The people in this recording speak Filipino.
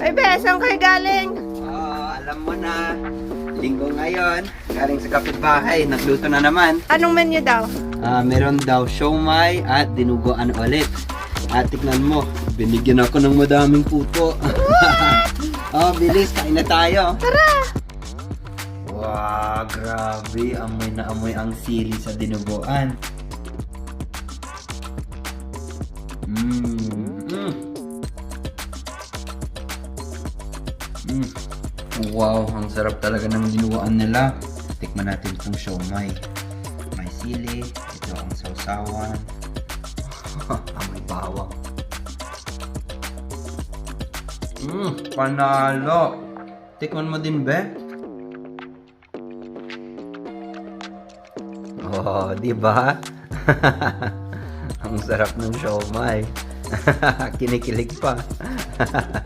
Ay, be, saan kayo galing? Alam mo na. Linggo ngayon. Galing sa kapitbahay. Nagluto na naman. Anong menu daw? Meron daw siomai at dinuguan ulit. At tignan mo. Binigyan ako ng madaming puto. Bilis. Kain na tayo. Tara! Wow, grabe. Amoy na amoy ang sili sa dinuguan. Wow, ang sarap talaga ng dinuguan nila. Tikman natin itong siomai. May sili, ito ang sausawan. Amoy bawang. Panalo. Tikman mo din, be. Di ba? Ang sarap ng siomai. Kinikilig pa.